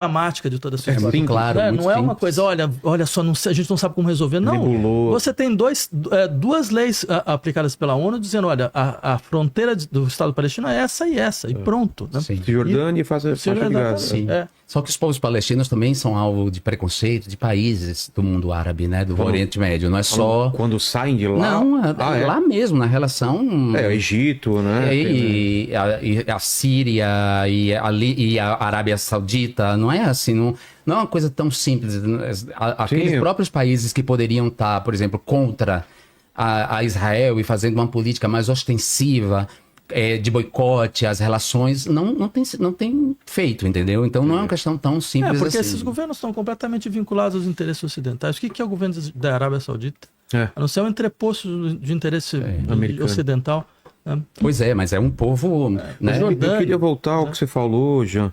dramática de toda a É situação. muito claro, Né? muito Não é uma simples. coisa, olha só, a gente não sabe como resolver. Não, Nebuloso. você tem duas leis aplicadas pela ONU dizendo, olha, a fronteira do Estado palestino é essa e essa, e pronto. Né? Sim. Cisjordânia e faixa de Gaza. Sim. É. Só que os povos palestinos também são alvo de preconceito de países do mundo árabe, né? Do Oriente Médio. Não é só... Quando saem de lá... Não, lá mesmo, na relação... o Egito, né? E a Síria e a Arábia Saudita, não é assim, não é uma coisa tão simples. Aqueles próprios países que poderiam estar, por exemplo, contra a Israel e fazendo uma política mais ostensiva, de boicote às relações, não tem feito, entendeu? Então não é uma questão tão simples assim. Porque esses governos estão completamente vinculados aos interesses ocidentais. O que é o governo da Arábia Saudita? A não ser um entreposto de interesse ocidental. Né? Pois é, mas é um povo... né? Eu queria voltar ao que você falou, Jean.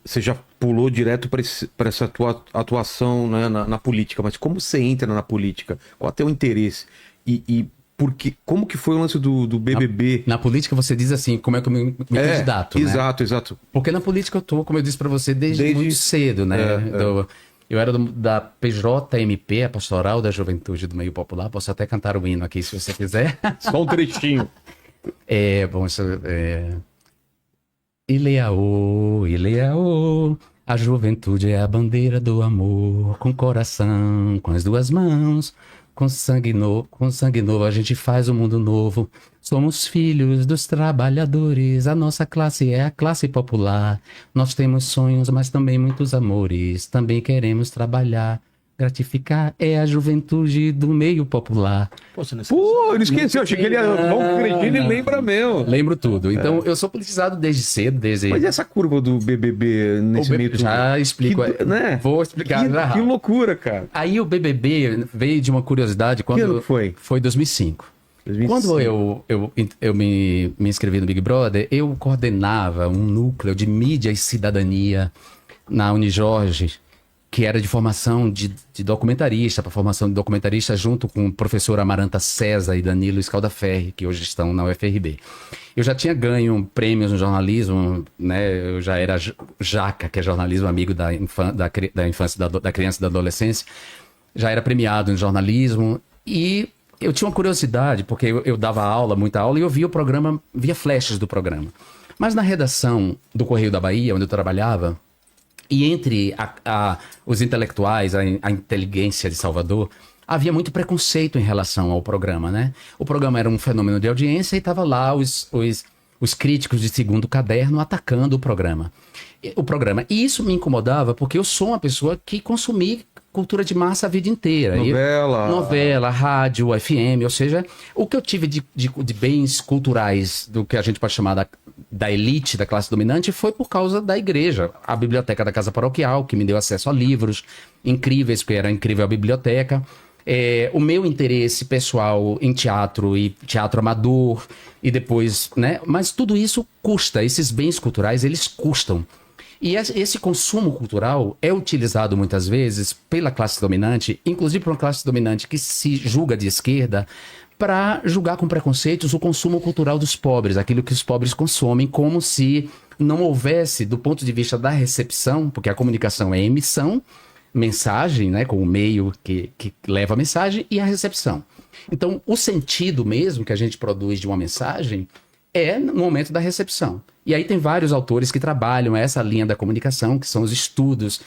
Você já pulou direto para essa atuação, né, na política, mas como você entra na política? Qual é o teu interesse? E como que foi o lance do BBB? Na política você diz assim, como é que eu me candidato, né? Exato. Porque na política eu tô, como eu disse para você, desde muito cedo, né? Eu era da PJMP, a Pastoral da Juventude do Meio Popular. Posso até cantar o hino aqui, se você quiser. Só um trechinho. Bom, Ileaô, Ileaô, a juventude é a bandeira do amor, com coração, com as duas mãos, com sangue novo a gente faz um mundo novo. Somos filhos dos trabalhadores, a nossa classe é a classe popular. Nós temos sonhos, mas também muitos amores, também queremos trabalhar. Gratificar é a juventude do meio popular. Pô, eu não esqueci, eu achei que ele ia dar um cretino e lembra meu. Lembro tudo. Então, eu sou politizado desde cedo, Mas e essa curva do BBB nesse meio... Já explico. Né? Vou explicar já. Que loucura, cara. Aí o BBB veio de uma curiosidade quando... Que ano foi? Foi 2005. Quando eu me inscrevi no Big Brother, eu coordenava um núcleo de mídia e cidadania na Unijorge, que era de formação de documentarista, para formação de documentarista, junto com o professor Amaranta César e Danilo Scaldaferri, que hoje estão na UFRB. Eu já tinha ganho prêmios no jornalismo, né? Eu já era JACA, que é jornalismo amigo da infância, da criança e da adolescência. Já era premiado no jornalismo e eu tinha uma curiosidade, porque eu dava aula, muita aula, e eu via o programa, via flashes do programa. Mas na redação do Correio da Bahia, onde eu trabalhava, e entre os intelectuais, a inteligência de Salvador, havia muito preconceito em relação ao programa, né? O programa era um fenômeno de audiência e estava lá os críticos de segundo caderno atacando o programa. E isso me incomodava porque eu sou uma pessoa que consumi cultura de massa a vida inteira. Novela, rádio, FM, ou seja, o que eu tive de bens culturais do que a gente pode chamar da elite, da classe dominante, foi por causa da igreja. A biblioteca da Casa Paroquial, que me deu acesso a livros incríveis, porque era incrível a biblioteca. O meu interesse pessoal em teatro e teatro amador, e depois, né? Mas tudo isso custa, esses bens culturais, eles custam. E esse consumo cultural é utilizado muitas vezes pela classe dominante, inclusive por uma classe dominante que se julga de esquerda, para julgar com preconceitos o consumo cultural dos pobres, aquilo que os pobres consomem, como se não houvesse, do ponto de vista da recepção, porque a comunicação é emissão, mensagem, né, com o meio que leva a mensagem, e a recepção. Então, o sentido mesmo que a gente produz de uma mensagem é no momento da recepção. E aí tem vários autores que trabalham essa linha da comunicação, que são os estudos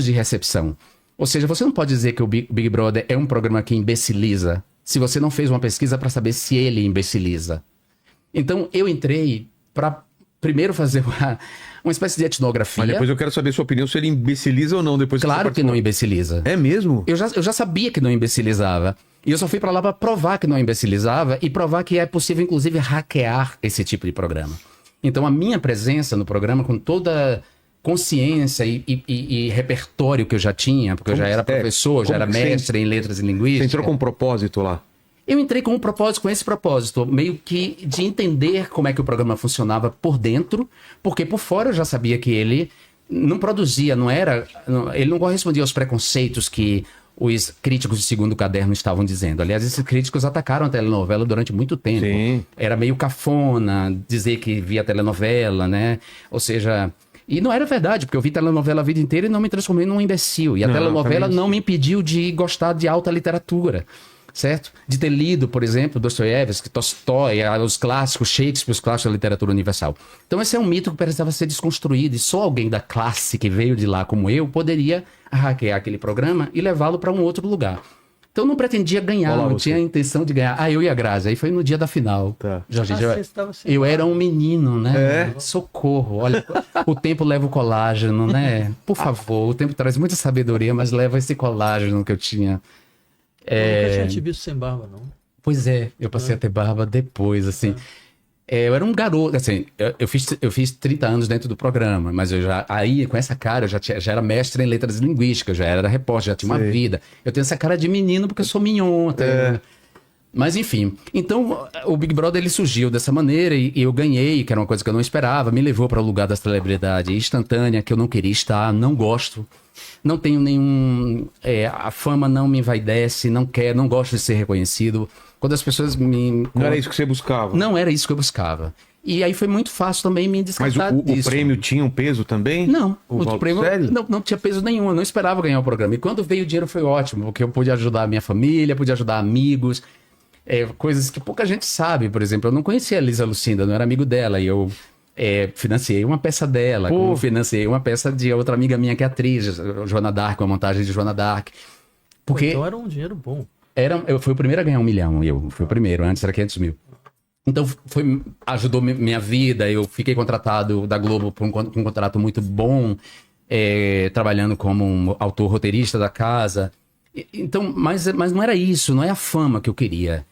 de recepção. Ou seja, você não pode dizer que o Big Brother é um programa que imbeciliza, se você não fez uma pesquisa para saber se ele imbeciliza. Então, eu entrei para primeiro fazer uma espécie de etnografia. Mas depois eu quero saber a sua opinião, se ele imbeciliza ou não. Depois claro que não imbeciliza. É mesmo? Eu já sabia que não imbecilizava. E eu só fui para lá para provar que não imbecilizava e provar que é possível, inclusive, hackear esse tipo de programa. Então, a minha presença no programa, com toda consciência e repertório que eu já tinha, porque eu já era professor, já era mestre em letras e linguística. Você entrou com um propósito lá? Eu entrei com esse propósito, meio que de entender como é que o programa funcionava por dentro, porque por fora eu já sabia que ele não produzia, ele não correspondia aos preconceitos que os críticos de segundo caderno estavam dizendo. Aliás, esses críticos atacaram a telenovela durante muito tempo. Sim. Era meio cafona dizer que via telenovela, né? Ou seja, E não era verdade, porque eu vi telenovela a vida inteira e não me transformei num imbecil. E a telenovela não me impediu de gostar de alta literatura, certo? De ter lido, por exemplo, Dostoiévski, Tolstói, os clássicos, Shakespeare, os clássicos da literatura universal. Então esse é um mito que precisava ser desconstruído e só alguém da classe que veio de lá como eu poderia hackear aquele programa e levá-lo para um outro lugar. Então eu não pretendia ganhar, não tinha a intenção de ganhar. Eu e a Grazi, aí foi no dia da final. Tá. Jorge, eu era um menino, né? Socorro, olha, o tempo leva o colágeno, né? Por favor, o tempo traz muita sabedoria, mas leva esse colágeno que eu tinha. Eu nunca tinha te visto sem barba, não. Pois é, eu passei a ter barba depois, assim. Eu era um garoto, assim, eu fiz 30 anos dentro do programa, mas eu já, aí com essa cara, eu já era mestre em letras linguísticas, já era repórter, já tinha uma vida. Eu tenho essa cara de menino porque eu sou mignon. Mas enfim, então o Big Brother ele surgiu dessa maneira e eu ganhei, que era uma coisa que eu não esperava, me levou para o lugar da celebridade instantânea, que eu não queria estar, não gosto, não tenho nenhum... a fama não me envaidece, não gosto de ser reconhecido. Quando as pessoas me... Não era isso que você buscava? Não era isso que eu buscava. E aí foi muito fácil também me descartar disso. Mas o prêmio tinha um peso também? Não, o prêmio não tinha peso nenhum, eu não esperava ganhar o programa. E quando veio o dinheiro foi ótimo, porque eu pude ajudar a minha família, pude ajudar amigos, coisas que pouca gente sabe. Por exemplo, eu não conhecia a Lisa Lucinda, não era amigo dela, e eu financiei uma peça dela, como financiei uma peça de outra amiga minha que é atriz, Joana Dark, uma montagem de Joana Dark. Porque então era um dinheiro bom. Eu fui o primeiro a ganhar 1 milhão, eu fui o primeiro, antes era 500 mil. Então ajudou minha vida, eu fiquei contratado da Globo por um contrato muito bom, trabalhando como um autor roteirista da casa. Então, mas não era isso, não é a fama que eu queria.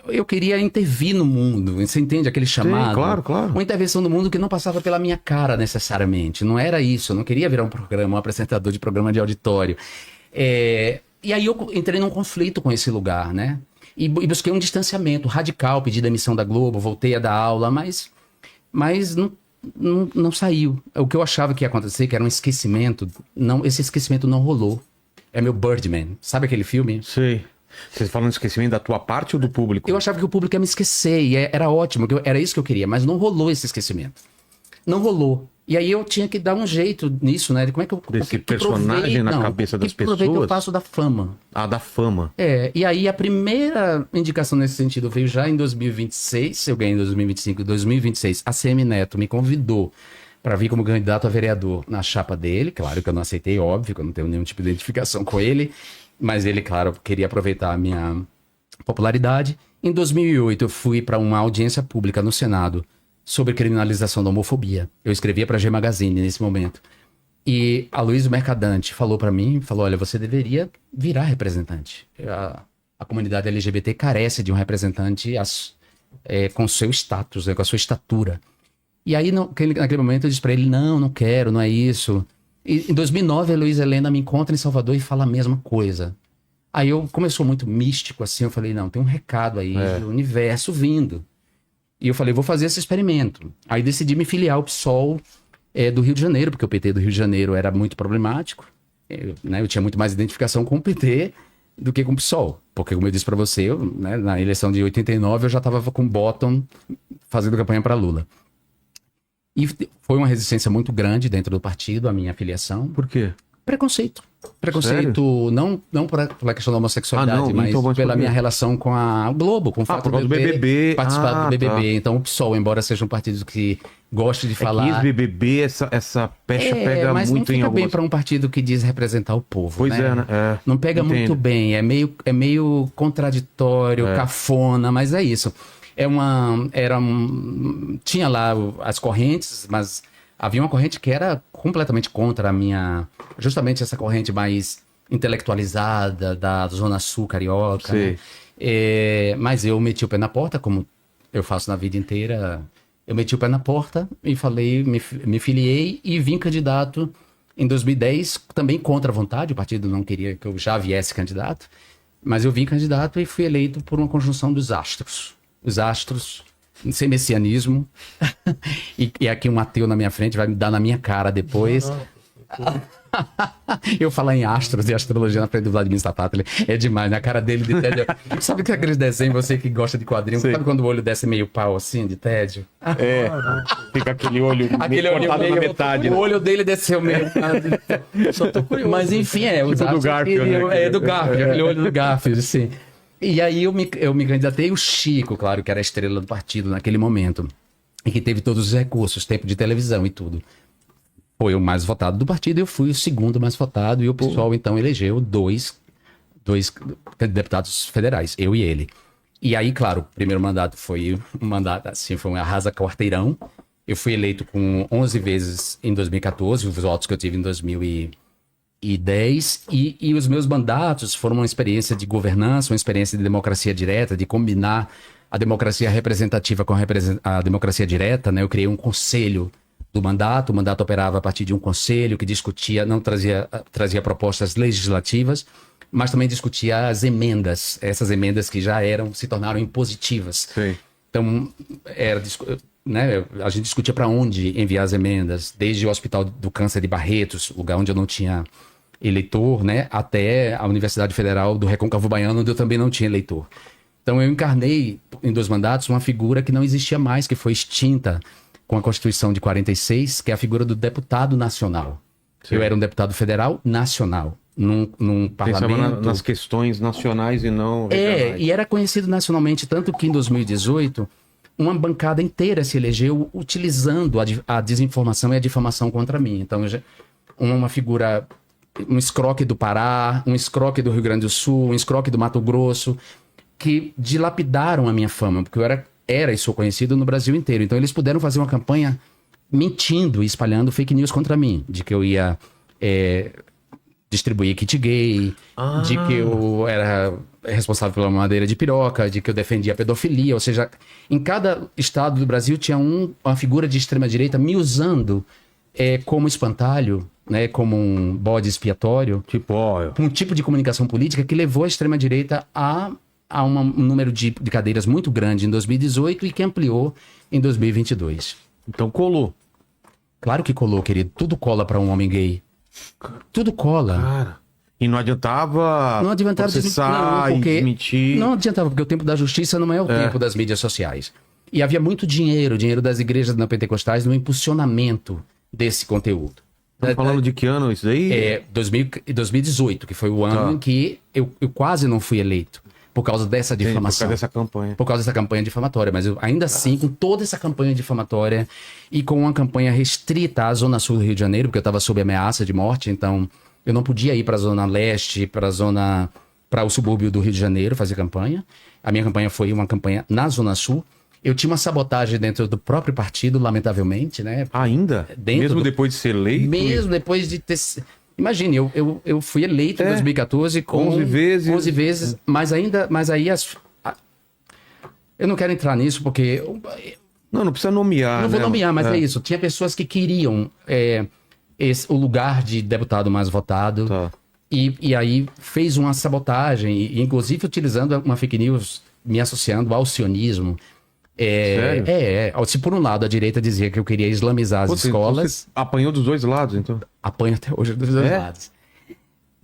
Eu queria intervir no mundo, você entende aquele chamado? Sim, claro, claro. Uma intervenção no mundo que não passava pela minha cara necessariamente, não era isso, eu não queria virar um apresentador de programa de auditório. E aí eu entrei num conflito com esse lugar, né? E busquei um distanciamento radical, pedi demissão da Globo, voltei a dar aula, mas não saiu. O que eu achava que ia acontecer, que era um esquecimento, esse esquecimento não rolou. É meu Birdman. Sabe aquele filme? Sei. Você está falando de esquecimento da tua parte ou do público? Eu achava que o público ia me esquecer, e era ótimo, era isso que eu queria, mas não rolou esse esquecimento. Não rolou. E aí eu tinha que dar um jeito nisso, né? De como é que eu... Desse personagem na cabeça das pessoas? Que eu faço da fama. Ah, da fama. E aí a primeira indicação nesse sentido veio já em 2026, eu ganhei em 2025, 2026, a CM Neto me convidou para vir como candidato a vereador na chapa dele, claro que eu não aceitei, óbvio, que eu não tenho nenhum tipo de identificação com ele, mas ele, claro, queria aproveitar a minha popularidade. Em 2008 eu fui para uma audiência pública no Senado sobre criminalização da homofobia. Eu escrevia para a G Magazine nesse momento. E a Luiz Mercadante falou para mim, olha, você deveria virar representante. A comunidade LGBT carece de um representante com seu status, né, com a sua estatura. E aí, naquele momento, eu disse para ele, não quero, não é isso. E em 2009, a Luiz Helena me encontra em Salvador e fala a mesma coisa. Aí começou muito místico, assim, eu falei, não, tem um recado aí do universo vindo. E eu falei, vou fazer esse experimento. Aí decidi me filiar ao PSOL do Rio de Janeiro, porque o PT do Rio de Janeiro era muito problemático. Eu tinha muito mais identificação com o PT do que com o PSOL. Porque, como eu disse para você, na eleição de 89, eu já estava com o Bottom fazendo campanha para Lula. E foi uma resistência muito grande dentro do partido, a minha filiação. Por quê? Preconceito. Preconceito, não pela questão da homossexualidade, mas pela minha relação com a Globo, com o fato do BBB. Participar do BBB. Tá. Então o PSOL, embora seja um partido que goste de falar... que BBB, essa pecha pega mas muito em algumas... Mas não fica bem para um partido que diz representar o povo, pois né? Não pega muito bem, é meio contraditório, cafona, mas é isso. Tinha lá as correntes, mas... Havia uma corrente que era completamente contra a minha... Justamente essa corrente mais intelectualizada da Zona Sul carioca. Né? Mas eu meti o pé na porta, como eu faço na vida inteira. Eu meti o pé na porta e falei, me filiei e vim candidato em 2010, também contra a vontade. O partido não queria que eu já viesse candidato. Mas eu vim candidato e fui eleito por uma conjunção dos astros. Os astros... sem messianismo, e aqui um ateu na minha frente vai me dar na minha cara depois. Eu falar em astros e astrologia na frente do Vladimir Zapata, é demais, na cara dele de tédio. Sabe que aqueles desenhos, você que gosta de quadrinhos, sabe quando o olho desce meio pau assim, de tédio? Fica aquele olho cortado na metade. O olho dele desceu meio. Só tô curioso. Mas enfim, os do Garfield, né? É do Garfield, aquele olho do Garfield, sim. E aí eu me candidatei, o Chico, claro, que era a estrela do partido naquele momento, e que teve todos os recursos, tempo de televisão e tudo. Foi o mais votado do partido, eu fui o segundo mais votado, e o pessoal então elegeu dois deputados federais, eu e ele. E aí, claro, o primeiro mandato foi um mandato, assim, foi um arrasa-quarteirão. Eu fui eleito com 11 vezes em 2014, os votos que eu tive em 2010, e os meus mandatos foram uma experiência de governança, uma experiência de democracia direta, de combinar a democracia representativa com a democracia direta, né? Eu criei um conselho do mandato, o mandato operava a partir de um conselho que discutia, não trazia propostas legislativas, mas também discutia as emendas, essas emendas que já se tornaram impositivas. Sim. Então, né, a gente discutia para onde enviar as emendas, desde o Hospital do Câncer de Barretos, lugar onde eu não tinha eleitor, né, até a Universidade Federal do Recôncavo Baiano, onde eu também não tinha eleitor. Então, eu encarnei, em 2 mandatos, uma figura que não existia mais, que foi extinta com a Constituição de 46, que é a figura do deputado nacional. Sim. Eu era um deputado federal nacional, num parlamento... Pensava nas questões nacionais e não regionais. E era conhecido nacionalmente, tanto que em 2018, uma bancada inteira se elegeu utilizando a desinformação e a difamação contra mim. Então, uma figura, um escroque do Pará, um escroque do Rio Grande do Sul, um escroque do Mato Grosso, que dilapidaram a minha fama, porque eu era e sou conhecido no Brasil inteiro. Então eles puderam fazer uma campanha mentindo e espalhando fake news contra mim, de que eu ia distribuir kit gay, de que eu era responsável pela mamadeira de piroca, de que eu defendia a pedofilia. Ou seja, em cada estado do Brasil tinha uma figura de extrema-direita me usando como espantalho, né, como um bode expiatório, um tipo de comunicação política que levou a extrema-direita a um número de cadeiras muito grande em 2018 e que ampliou em 2022. Então colou. Claro que colou, querido. Tudo cola para um homem gay. Tudo cola. Cara, e não adiantava processar e desmentir. Não adiantava, porque o tempo da justiça não é o tempo das mídias sociais. E havia muito dinheiro das igrejas não pentecostais no impulsionamento desse conteúdo. Estamos falando de que ano isso daí? 2018, que foi o ano em que eu quase não fui eleito. Por causa dessa difamação. Por causa dessa campanha. Por causa dessa campanha difamatória. Mas ainda assim, com toda essa campanha difamatória e com uma campanha restrita à Zona Sul do Rio de Janeiro, porque eu estava sob ameaça de morte, então eu não podia ir para a Zona Leste, para o subúrbio do Rio de Janeiro fazer campanha. A minha campanha foi uma campanha na Zona Sul. Eu tinha uma sabotagem dentro do próprio partido, lamentavelmente, né? Ainda? Mesmo depois de ser eleito? Mesmo depois de ter... Imagine, eu fui eleito em 2014 com 11 vezes. 11 vezes, mas aí eu não quero entrar nisso porque... Não precisa nomear, Não vou nomear, mas é isso. Tinha pessoas que queriam o lugar de deputado mais votado e aí fez uma sabotagem, inclusive utilizando uma fake news, me associando ao sionismo. Se por um lado a direita dizia que eu queria islamizar as escolas... Você apanhou dos dois lados, então? Apanho até hoje dos dois lados.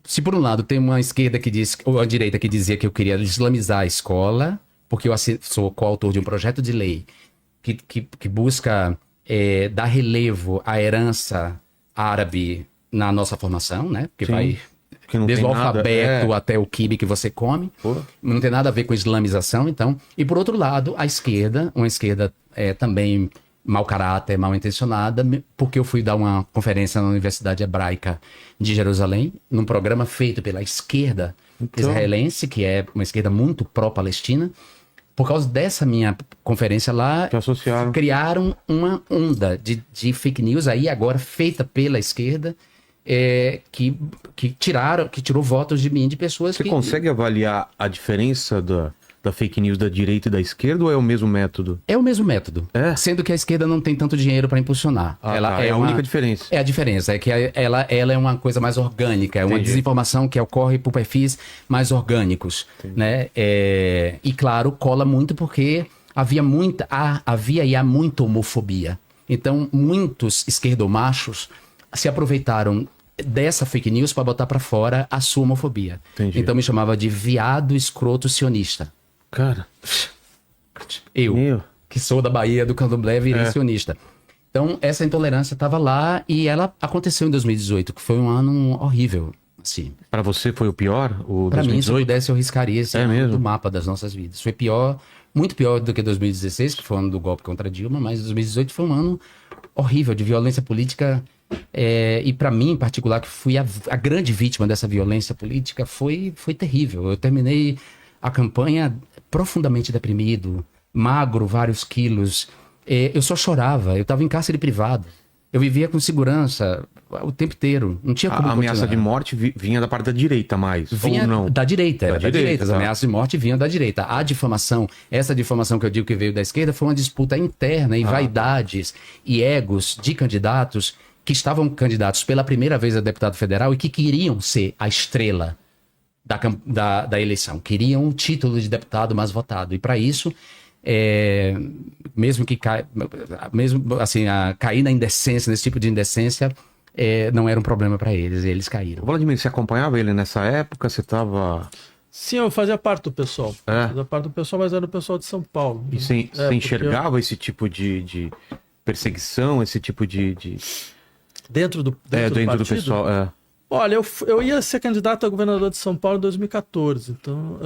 Se por um lado tem uma esquerda que diz, ou a direita que dizia que eu queria islamizar a escola, porque eu sou coautor de um projeto de lei que busca dar relevo à herança árabe na nossa formação, né? Que vai... Desde o alfabeto até o quibe que você come. Não tem nada a ver com islamização, então. E por outro lado, a esquerda, uma esquerda também mau caráter, mal intencionada, porque eu fui dar uma conferência na Universidade Hebraica de Jerusalém, num programa feito pela esquerda israelense, que é uma esquerda muito pró-Palestina. Por causa dessa minha conferência lá, criaram uma onda de fake news aí agora feita pela esquerda, que tirou votos de mim, de pessoas que... Você consegue avaliar a diferença da fake news da direita e da esquerda ou é o mesmo método? É o mesmo método. Sendo que a esquerda não tem tanto dinheiro para impulsionar. É a única diferença. É a diferença, é que ela é uma coisa mais orgânica, é uma desinformação que ocorre por perfis mais orgânicos, né? E claro, cola muito porque havia e há muita homofobia. Então, muitos esquerdomachos se aproveitaram dessa fake news para botar para fora a sua homofobia. Entendi. Então me chamava de viado escroto sionista. Cara. Eu, que sou da Bahia, do Candomblé, virei sionista. Então, essa intolerância estava lá e ela aconteceu em 2018, que foi um ano horrível, assim. Pra você foi o pior? Pra mim, se eu pudesse, eu riscaria esse ano mesmo? do mapa das nossas vidas. Foi pior, muito pior do que 2016, que foi o ano do golpe contra Dilma, mas 2018 foi um ano horrível, de violência política. E pra mim, em particular, que fui a grande vítima dessa violência política, foi terrível. Eu terminei a campanha profundamente deprimido, magro, vários quilos. Eu só chorava, eu estava em cárcere privado. Eu vivia com segurança o tempo inteiro. Não tinha como A ameaça continuar. de morte vinha da parte da direita mais, Vinha ou não? da direita, era da direita. As tá. ameaças de morte vinham da direita. A difamação, essa difamação que eu digo que veio da esquerda, foi uma disputa interna e vaidades e egos de candidatos que estavam candidatos pela primeira vez a deputado federal e que queriam ser a estrela da eleição. Queriam o título de deputado mais votado. E para isso... mesmo assim, cair na indecência, nesse tipo de indecência, não era um problema para eles, e eles caíram. Vladimir, você acompanhava ele nessa época? Você tava... Sim, eu fazia parte do pessoal. Fazia parte do pessoal, mas era o pessoal de São Paulo. E você enxergava esse tipo de perseguição, esse tipo de... Dentro do pessoal, Olha, eu ia ser candidato a governador de São Paulo em 2014, então,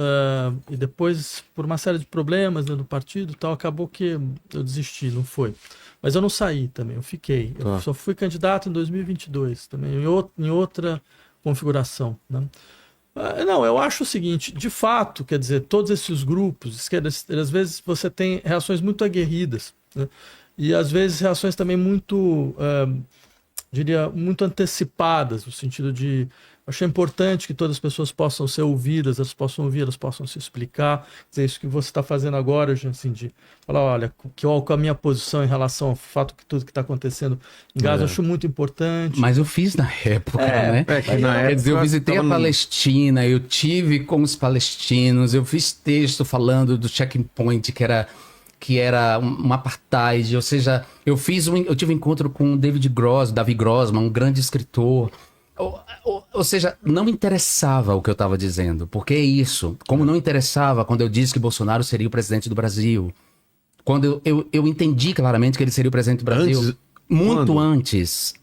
e depois, por uma série de problemas dentro do partido e tal, acabou que eu desisti, não foi. Mas eu não saí também, eu fiquei. Eu só fui candidato em 2022, também, em outra configuração, né? Não, eu acho o seguinte, de fato, quer dizer, todos esses grupos, esquerdas, às vezes você tem reações muito aguerridas, né? E às vezes reações também muito... diria, muito antecipadas, no sentido de... Achei importante que todas as pessoas possam ser ouvidas, elas possam ouvir, elas possam se explicar. Dizer, isso que você está fazendo agora, assim, de falar, olha, qual a minha posição em relação ao fato que tudo que está acontecendo em Gaza, eu acho muito importante. Mas eu fiz na época, né? Quer dizer, eu visitei a Palestina, eu tive com os palestinos, eu fiz texto falando do checking point, que era um apartheid, ou seja, eu tive um encontro com o Davi Grossman, um grande escritor, ou seja, não me interessava o que eu estava dizendo, porque é isso, como não interessava quando eu disse que Bolsonaro seria o presidente do Brasil, quando eu entendi claramente que ele seria o presidente do Brasil, antes,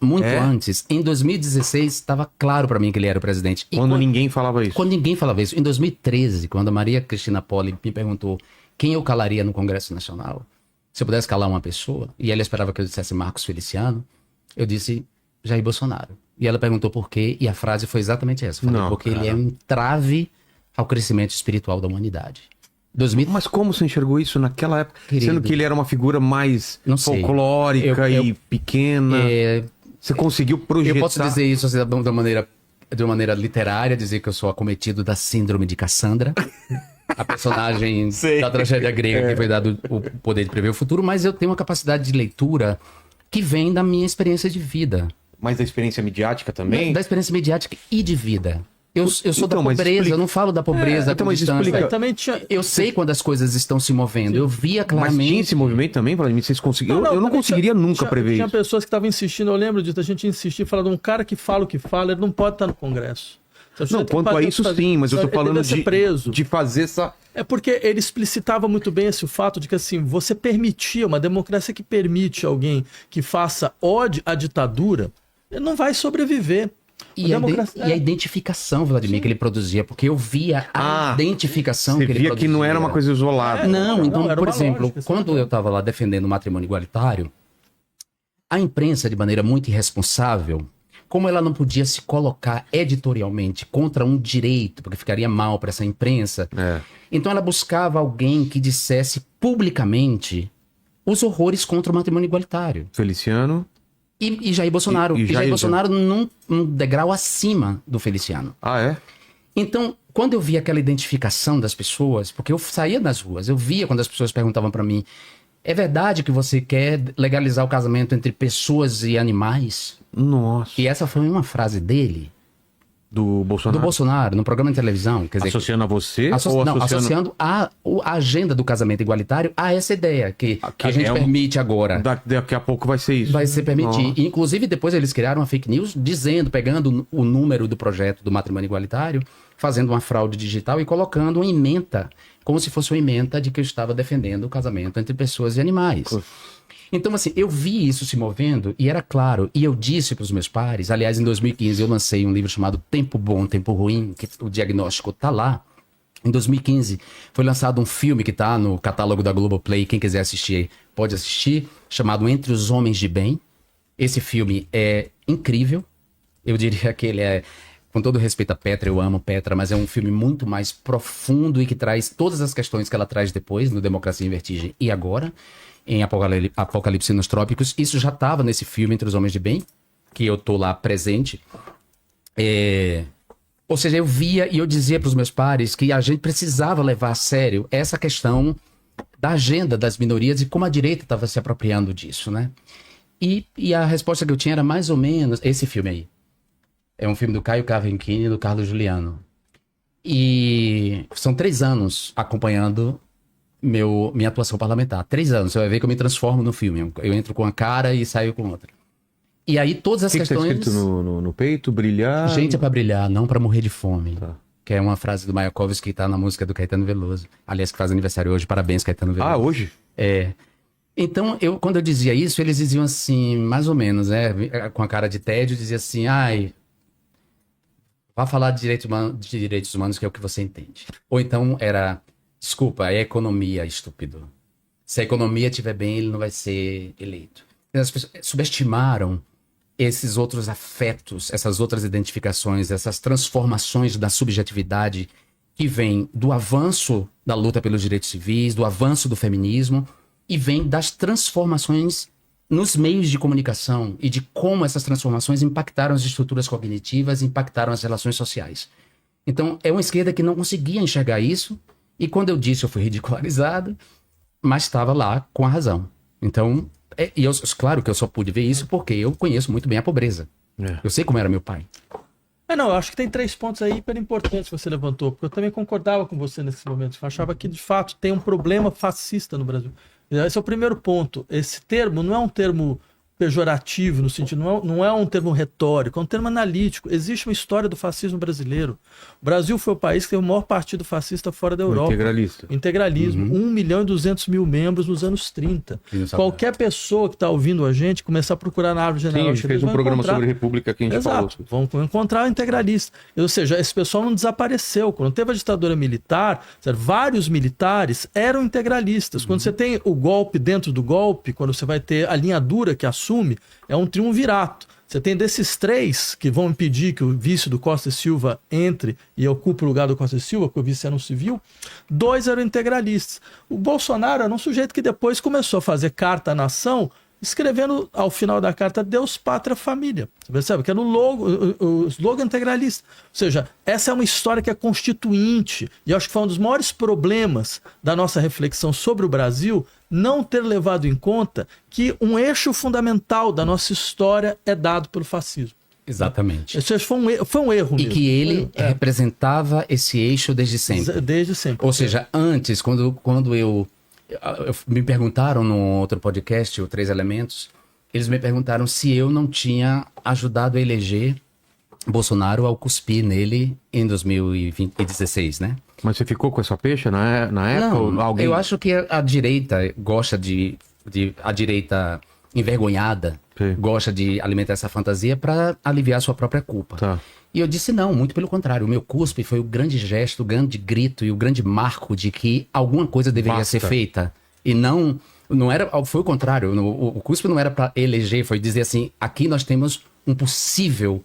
em 2016 estava claro para mim que ele era o presidente. E quando ninguém falava isso? Quando ninguém falava isso, em 2013, quando a Maria Cristina Poli me perguntou quem eu calaria no Congresso Nacional, se eu pudesse calar uma pessoa, e ela esperava que eu dissesse Marcos Feliciano, eu disse Jair Bolsonaro. E ela perguntou por quê, e a frase foi exatamente essa. Falei, porque ele é um entrave ao crescimento espiritual da humanidade. Mas como você enxergou isso naquela época? Querido, sendo que ele era uma figura mais folclórica e pequena. Você conseguiu projetar... Eu posso dizer isso assim, de uma maneira literária, dizer que eu sou acometido da síndrome de Cassandra. A personagem da tragédia grega que foi dado o poder de prever o futuro, mas eu tenho uma capacidade de leitura que vem da minha experiência de vida. Mas da experiência midiática também? Da experiência midiática e de vida. Eu sou da pobreza, eu não falo da pobreza, da distância. Eu sei quando as coisas estão se movendo, eu via claramente. Mas tinha esse movimento também, Vladimir? Vocês conseguiram? Eu não conseguiria nunca prever isso. Tinha pessoas que estavam insistindo, eu lembro disso, a gente insistir, falar de um cara que fala o que fala, ele não pode estar no Congresso. Não, quanto a isso sim, mas eu tô falando de fazer essa... É porque ele explicitava muito bem o fato de que assim, você permitia, uma democracia que permite alguém que faça ódio à ditadura, ele não vai sobreviver. E a identificação, Vladimir, que ele produzia, porque eu via a identificação que ele produzia. Você via que não era uma coisa isolada. Então, por exemplo, quando eu estava lá defendendo o matrimônio igualitário, a imprensa, de maneira muito irresponsável, como ela não podia se colocar editorialmente contra um direito, porque ficaria mal para essa imprensa, então ela buscava alguém que dissesse publicamente os horrores contra o matrimônio igualitário. Feliciano... E Jair Bolsonaro. E Jair Bolsonaro num degrau acima do Feliciano. Ah, é? Então, quando eu via aquela identificação das pessoas, porque eu saía nas ruas, eu via quando as pessoas perguntavam para mim, é verdade que você quer legalizar o casamento entre pessoas e animais? Nossa. E essa foi uma frase dele, Do Bolsonaro? Do Bolsonaro, no programa de televisão. Quer dizer, associando a você? associando a agenda do casamento igualitário a essa ideia que a gente permite agora. Daqui a pouco vai ser isso. Vai ser permitir. Inclusive, depois eles criaram uma fake news pegando o número do projeto do matrimônio igualitário, fazendo uma fraude digital e colocando uma ementa, como se fosse uma ementa de que eu estava defendendo o casamento entre pessoas e animais. Então, assim, eu vi isso se movendo e era claro, e eu disse para os meus pares, aliás, em 2015 eu lancei um livro chamado Tempo Bom, Tempo Ruim, que o diagnóstico está lá. Em 2015 foi lançado um filme que está no catálogo da Globoplay, quem quiser assistir pode assistir, chamado Entre os Homens de Bem. Esse filme é incrível, eu diria que ele é, com todo respeito a Petra, eu amo Petra, mas é um filme muito mais profundo e que traz todas as questões que ela traz depois, no Democracia em Vertigem e agora, em Apocalipse nos Trópicos. Isso já estava nesse filme Entre os Homens de Bem, que eu tô lá presente. Ou seja, eu via e eu dizia para os meus pares que a gente precisava levar a sério essa questão da agenda das minorias e como a direita estava se apropriando disso, né? E a resposta que eu tinha era mais ou menos esse filme aí. É um filme do Caio Cavaquinho e do Carlos Juliano. E são 3 anos acompanhando minha atuação parlamentar. 3 anos. Você vai ver que eu me transformo no filme. Eu entro com uma cara e saio com outra. E aí todas as questões... O que está escrito no peito? Brilhar? Gente é pra brilhar, não pra morrer de fome. Tá. Que é uma frase do Mayakovsky que tá na música do Caetano Veloso. Aliás, que faz aniversário hoje. Parabéns, Caetano Veloso. Ah, hoje? Então, quando eu dizia isso, eles diziam assim, mais ou menos, com a cara de tédio, dizia assim, vá falar de direitos humanos, que é o que você entende. Ou então era... Desculpa, é economia, estúpido. Se a economia estiver bem, ele não vai ser eleito. As pessoas subestimaram esses outros afetos, essas outras identificações, essas transformações da subjetividade que vem do avanço da luta pelos direitos civis, do avanço do feminismo, e vem das transformações nos meios de comunicação e de como essas transformações impactaram as estruturas cognitivas, impactaram as relações sociais. Então, é uma esquerda que não conseguia enxergar isso. E quando eu disse, eu fui ridicularizado, mas estava lá com a razão. Então, claro que eu só pude ver isso porque eu conheço muito bem a pobreza. Eu sei como era meu pai. Não, eu acho que tem 3 pontos aí hiper importantes que você levantou, porque eu também concordava com você nesse momento. Eu achava que, de fato, tem um problema fascista no Brasil. Esse é o primeiro ponto. Esse termo não é um termo pejorativo, no sentido, não é um termo retórico, é um termo analítico. Existe uma história do fascismo brasileiro. O Brasil foi o país que teve o maior partido fascista fora da Europa. Integralismo. 1.200.000 membros nos anos 30. Qualquer pessoa que está ouvindo a gente, começar a procurar na árvore genealógica... Sim, a gente fez um programa sobre República que a gente falou. Vão encontrar o integralista. Ou seja, esse pessoal não desapareceu. Quando teve a ditadura militar, vários militares eram integralistas. Quando você tem o golpe dentro do golpe, quando você vai ter a linha dura que assume, é um triunvirato. Você tem desses 3 que vão impedir que o vice do Costa e Silva entre e ocupe o lugar do Costa e Silva, porque o vice era um civil, 2 eram integralistas. O Bolsonaro era um sujeito que depois começou a fazer carta à nação, escrevendo ao final da carta Deus, Pátria, Família. Você percebe? Que era o slogan integralista. Ou seja, essa é uma história que é constituinte, e eu acho que foi um dos maiores problemas da nossa reflexão sobre o Brasil, não ter levado em conta que um eixo fundamental da nossa história é dado pelo fascismo. Exatamente. Isso foi um erro mesmo. E que ele representava esse eixo desde sempre. Desde sempre. Ou seja, antes, quando me perguntaram no outro podcast, o 3 Elementos, eles me perguntaram se eu não tinha ajudado a eleger Bolsonaro ao cuspir nele em 2016, né? Mas você ficou com essa peixa na época? Não, eu acho que a direita gosta a direita envergonhada, Sim. gosta de alimentar essa fantasia para aliviar sua própria culpa. Tá. E eu disse não, muito pelo contrário. O meu cuspe foi o grande gesto, o grande grito e o grande marco de que alguma coisa deveria ser feita. E não era, foi o contrário. O cuspe não era para eleger, foi dizer assim, aqui nós temos um possível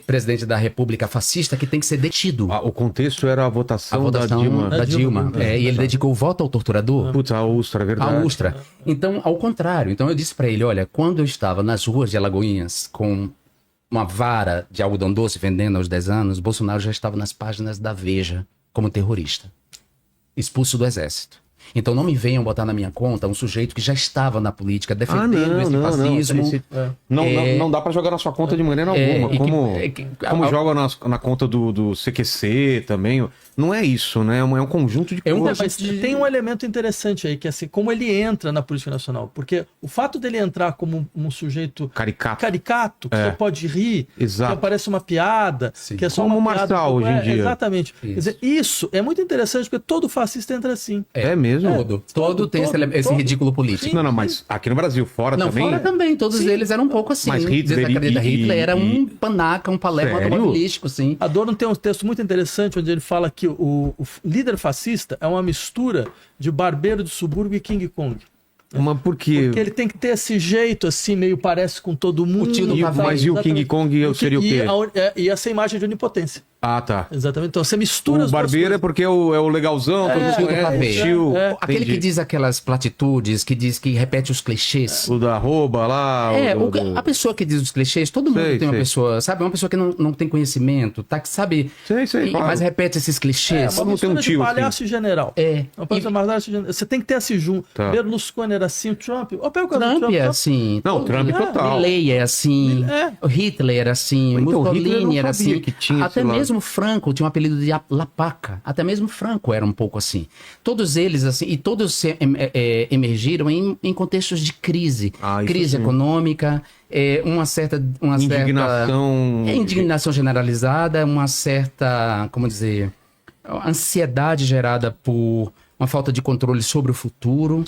presidente da República fascista que tem que ser detido. O contexto era a votação da Dilma. E ele dedicou o voto ao torturador. Putz, a Ustra, é verdade. A Ustra. Então, ao contrário. Então eu disse para ele, olha, quando eu estava nas ruas de Alagoinhas com uma vara de algodão doce vendendo aos 10 anos, Bolsonaro já estava nas páginas da Veja como terrorista, expulso do exército. Então não me venham botar na minha conta um sujeito que já estava na política defendendo esse fascismo. Não dá para jogar na sua conta de maneira alguma. Como joga na conta do CQC também. Não é isso, né? É um conjunto de coisas. Mas tem um elemento interessante aí, que é assim, como ele entra na política nacional. Porque o fato dele entrar como um sujeito caricato que só pode rir, exato, que parece uma piada, que é só como uma o Marçal hoje em dia. Exatamente. Quer dizer, isso é muito interessante, porque todo fascista entra assim. É mesmo? Todo tem esse ridículo político. Sim, não, mas aqui no Brasil, fora também... Fora também, todos eles eram um pouco assim. Mas Hitler era um panaca, um palermo automobilístico, sim. Adorno tem um texto muito interessante, onde ele fala que o líder fascista é uma mistura de barbeiro de subúrbio e King Kong. Mas por quê? Porque ele tem que ter esse jeito assim, meio parece com todo mundo. Mas e o King Kong seria o quê? E essa imagem de onipotência. Ah, tá. Exatamente. Então você mistura o barbeiro é porque é o legalzão, todo mundo conhece. Aquele que diz aquelas platitudes, que repete os clichês. O da arroba lá. A pessoa que diz os clichês, todo mundo tem uma pessoa, sabe? Uma pessoa que não tem conhecimento, tá? Que sabe. Claro. Mas repete esses clichês. Uma mistura de palhaço e general. Você tem que ter esse junto. Tá. Berlusconi era assim, o Trump. Trump é assim. Não, o Trump total. Milley é assim. O Hitler era assim. Mussolini era assim. Até mesmo Franco tinha um apelido de La Paca. Até mesmo Franco era um pouco assim. Todos eles, assim, e todos emergiram em contextos de crise. Crise econômica, uma certa indignação generalizada, uma certa, como dizer, ansiedade gerada por uma falta de controle sobre o futuro.